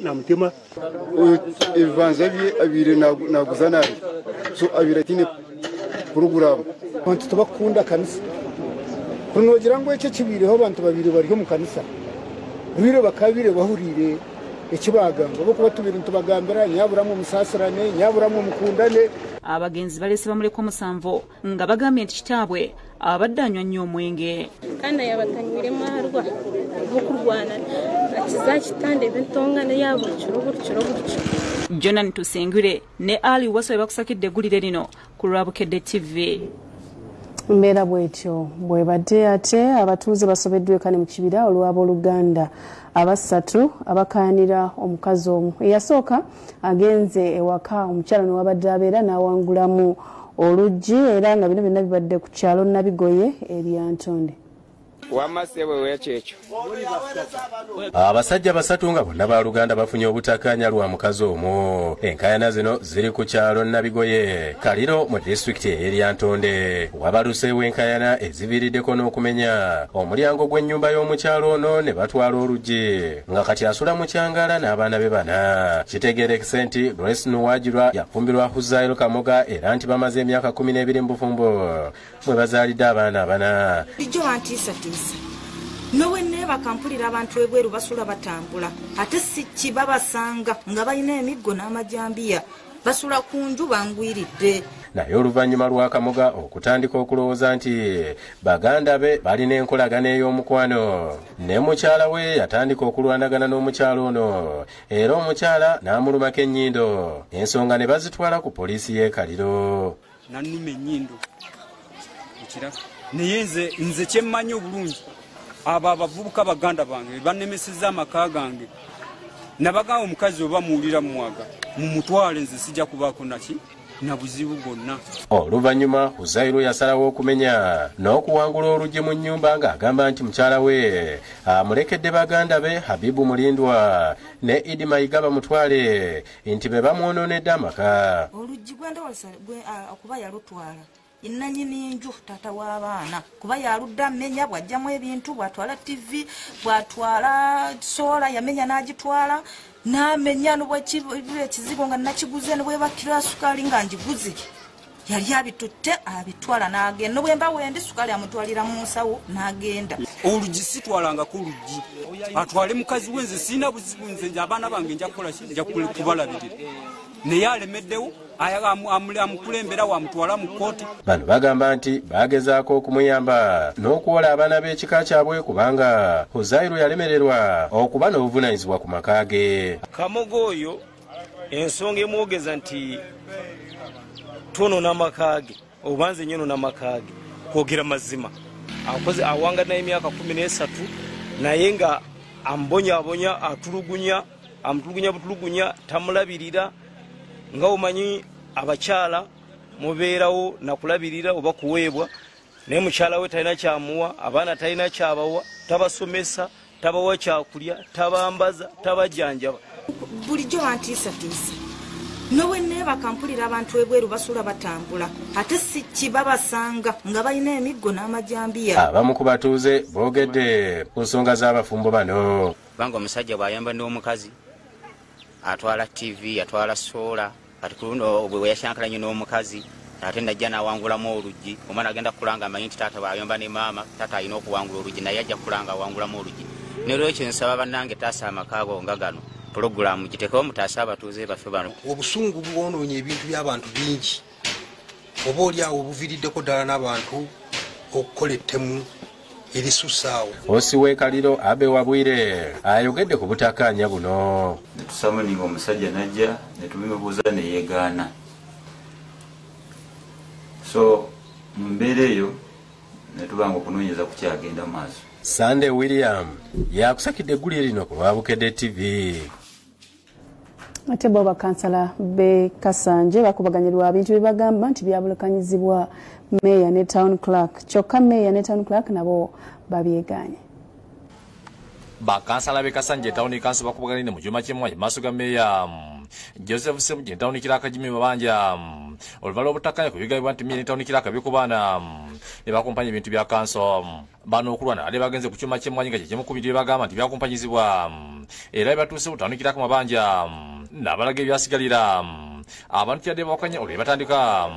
na mutima evanzavye abire na guzanari so abire tine program abantu tubakunda kanisa kuno gira ngo icyo kibiriho abantu babiri bari mu kanisa biro bakabire bahurire ekibaganga boko batubira ntubagambira nyaburamo musasirane nyaburamo mukundane. Abagenzi balese bamuleko musanvo nga bagambye nti kitabwe abaddanywa nnyo omwenge kandi yabatanyire marwa bokurwana akizakitande bentongane yabo churo. Jonan Tusengure ne Ali Waso bakusakidde gulire lino ku Lwabukedde TV. Mbera bwetyo bwebadde ate abatuuze basobeddwe kane mu kibira olwabo Luganda abasatu abakanira omukazi omu eyasooka agenze ewaka omukyala n'owabadde abeera n'awangulamu oluggi era nga bino byonna bibadde ku kyalo Nabigoye Eryantonde. Abasajja basatu nga bonna ba Luganda bafunye obutakkaanya lwa mukazi omwo. Enkayana zino ziri ku kyalo Nabigoye Kaliro mu disitulikiti ey'Eryantonde. Wabaluseewo enkayana eziviiriddeko n'okumenya omulyango gw'ennyumba y'omukyalo ono ne batwala oluggi nga kati asula mu kyangaala n'abaana be bana. Kitegeerekese nti Grace Nuwajirwa yafumbirwa Huzairo Kamoga era nti bamaze emyaka 12 mu bufumbo mwe bazaalidde abaana bana. Nowe neba kampulira abantu ebweru basula batambula ate si babasanga nga balina emiggo n'amajambiya basula kunju bangwiridde. Naye oluvannyuma lwa Kamoga okutandika okulowooza nti baganda be balina enkolagana ey'omukwano ne mukyala we yatandika okulwanagana n'omukyala ono era omukyala n'amulumako ennyindo ensonga ne bazitwala ku poliisi y'e Kaliro. Nanuma ennyindo naye nze kyemmanyi obulungi abo abavubuka baganda bange bannemeseza amaka gange nabagamba omukazi oba muwulira mumwaga mumutwale nze sijja kubaako naki na buzibu bwonna. Oluvannyuma Huzairo yasalawo okumenya n'okuwangula oluggi mu nnyumba ng'agamba nti mukyala we amulekedde baganda be Habibu Mulindwa ne Idi Mayiga bamutwale nti be bamwonoonedde amaka. Oluggi gwendowooza okuba yalutwala innanyini nju tata w'abaana kuba yaludda mmenya bwajjamu ebintu bwatwala TV bwatwala sola yamenya n'agitwala n'amenya n'ekizigo nga nakiguze ne bwebakira sukali nga njiguze yali abitutte abitwala n'agenda bwemba wendi sukali amutwalira mu nsawo n'agenda. Oluggi sitwalanga ku luggi atwale mukazi wenze sina buzibu nze abaana bange nja kukola ki nja kubalabirira naye alemeddewo amukulembera wamutwala mu kkooti. Bano bagamba nti bagezaako okumuyamba n'okuwola abaana b'ekika kyabwe kubanga Huzairo yalemererwa okuba n'obuvunaanyizibwa ku maka ge. Kamoga oyo ensonga emwogeza nti twonoona amaka ge obanze nnyo n'amaka ge kwogera mazima akoze awanga naye emyaka 13 naye nga ambonyabonya amutulugunya butulugunya tamulabirira nga omanyi abakyala mubeerawo nakulabirira oba kuweebwa naye mukyala we talina kyamuwa abaana talina kyabawa tabasomesa tabawa kyakulya tabambaza tabajjanjaba. Bulijjo bantiisatiisa nowe neba kampulira abantu ebweru basula batambula ate si babasanga nga balina emiggo n'amajambiya. Abamu ku batuuze boogedde ku nsonga z'abafumbo bano. Banga omusajja bw'ayamba n'omukazi atwala TV atwala sola kati kuno bwe yashankalanye n'omukazi ate najja n'awangulamu oluggi omwana agenda kulanga amanyi nti taata bw'ayamba ne maama taata alina okuwangula oluggi naye ajja kulanga awangulamu oluggi. Ne lwekyo nsaba bannange taasa amakaabo nga gano pulogulaamu gitekewo mutaasa abatuuze baffe bano. Obusungu bwonoonye ebintu by'abantu bingi oba oliawo obuviiriddeko ddala n'abantu okukola ettemu erisussaawo. Osi w'e Kaliro Abe Wabwire ayogedde ku butakkaanya buno. Netusamaninga omusajja najja ne tubimubuuza ne yeegaana. So mu mbeera eyo ne tubanga okunoonyeza ku kyagenda mu maaso. Sunday William yakusakidde eggulire lino ku Lwabukedde TV. Ate bo bakansala be Kasanje bakubaganyirwa bintu bibagamba nti byabulekanyizibwa Mayor ne Town Clerk. Kyokka Mayor ne Town Clerk nabo babyeganye. Bakansala be Kasanje Town Council bakubaganire mu juma kyemwa maaso ga Mayor Joseph Semuji Town Clerk Jimmy Mabanja oluvala obutakanya ku bigabibwa nti Mayor Town Clerk bikubana ne bakumpanya ebintu bya kanso. Bano okulwana ate bagenze ku kyuma ky'emmwanyi nga kye mu bye bagamba nti byakumpanyizibwa era batuuse butandikira ku mabanja n'abalaga ebyasigalira. Abantu kyadde bawakanya olwo batandika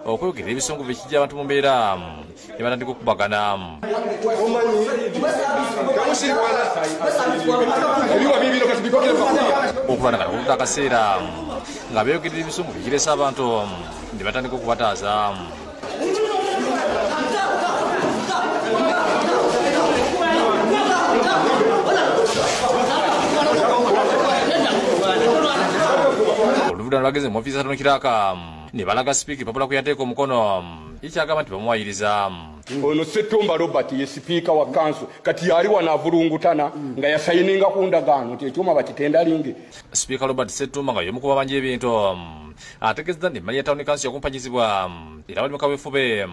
okwogera ebisungu bikijja abantu mu mbeera ne batandika okubagana. Okulwana nga kuluta akaseera nga beeyogerera ebisungu bikiresa abantu ne batandika okubataaza. Oluvudano lwageze mu ofiisi atonokiraka ne balaga sipiika epapula kwe yateeka omukono ekyagamba nti bamuwayiriza. Ono Ssettumba Robert ye sipiika wa kanso kati yali wanaavulungutana nga yasayininga ku ndagaano nti ekyuma bakitendalinge. Sipiika Robert Ssettumba nga y'omu ku babanja ebintu ategeezezza nti emmali ya tawuni kanso yakumpanyizibwa era bali mu kaweefube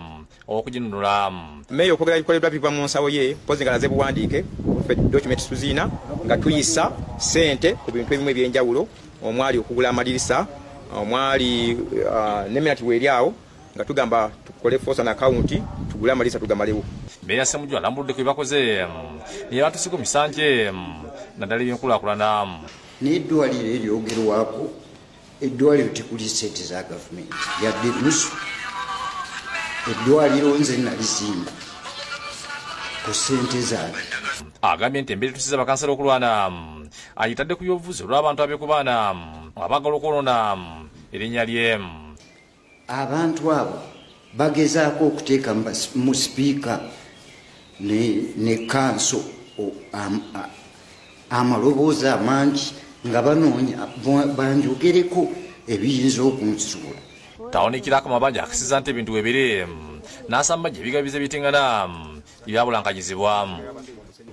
okuginunula. Meeya okwogera bikoleddwa biva mu nsawo ye mpozi nga naze buwandiike document tuziina nga tuyisa ssente ku bintu ebimu ebyenjawulo omwali okugula amadirisa omwali neminati weeri awo nga tugamba tukole force an account tugule amadirisa tugamalewo. Meeya Ssemujju alambuludde ku bye bakoze ne batusiga omisanje naddala ebyenkulaakulana. N'eddwaliro eryogerwako eddwaliro tekuli ssente za gavumenti yadde nusu. Eddwaliro nze nalizimba ku ssente zange. Agambye nti embeera etusiza bakansala okulwana ayitadde ku byobufuzi olw'abantu abekubaana abaagala okwolona erinnya lye. Abantu abo bagezaako okuteeka mu sipiika ne kanso amaloboozi amangi nga banoonya banjogereko ebiyinza okunsuula. Tawunikirako mabanja akisiza nti ebintu webiri n'asamba gye ebigabiza ebitingana byabulankanyizibwa.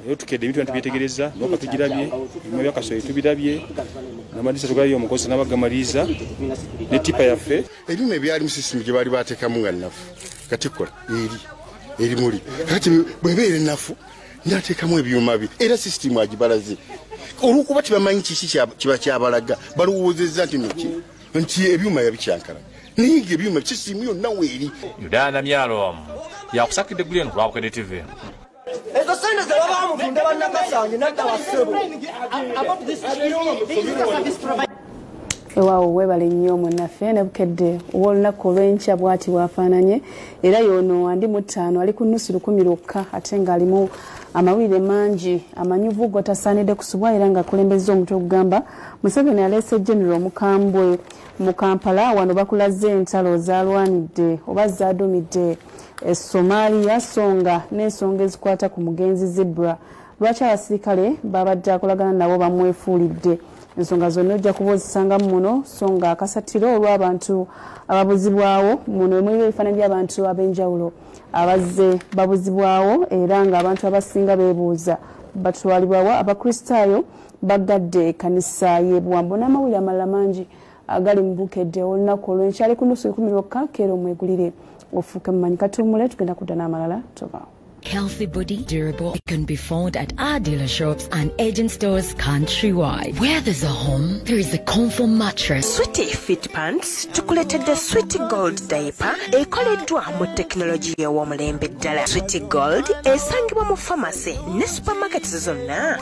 Eyo tukedde ebintu tubyetegereza noka tugirabye ebimwe byakasoye tubirabye n'amadisa tugali omukozi n'abagamaliza ne tipa yaffe ebyuma ebyali mu sisimu gye baali bateekamu nga nnafu kati kola eri muli kati bwebeera ennafu ndateekamu ebyuma bye era sisitimu agibalaze olw'okuba tibamanyi kiki kiba kyabalaga balowoozezza nti ebyuma yabikyankala naye ebyuma sisitimu yonna weeri. Yudaya Namyalo yakusakidde eggulu eno ku Lwabukedde TV. Ezo sente ze baba bamutunda bannakasange nadda wassebo. Ewaawo weebale nnyo munnaffe ne Bukedde ow'olunaku olw'enkya bw'ati bwafaananye era y'ono andi mu ttaano ali ku nnusu 10 lwokka ate ng'alimu amawulire mangi amanyuvu gotasaanidde kusubwa era ng'akulembezza omutwe ogugamba Museveni aleese General Mukambwe mu Kampala wano bakulaze entalo zaalwanidde oba zaadumidde Somalia songa n'ensonga ezikwata ku mugenzi Zebra. Lwaki abasirikale babadde akolagana nabo bamwefuulidde? Ensonga zonna ojja kubuuzisangamu muno so nga akasatiro olw'abantu ababuzibwawo muno emulimu ebifaananyi by'abantu ab'enjawulo abazze babuzibwawo era ng'abantu abasinga beebuuza batwalibwawa. Abakristaayo bagadde ekkanisa y'ebuwambo n'amawulire amalala mangi agali mu Bukedde olunaku olw'enkya ali ku nnusu 10 lwokka keera omwegulire ofuuke mumanyi katuumule tugenda kudda n'amalala tobaawo. Healthy body, durable. It can be found at our dealer shops and agent stores countrywide. Where there's a home, there is a comfort mattress. Sweetie Fit Pants tukuletedde Sweetie Gold diaper ekoleddwa mu teknologi y'omulembe ddala. Sweetie Gold esangibwa mu pharmacy ne supermarkets zonna.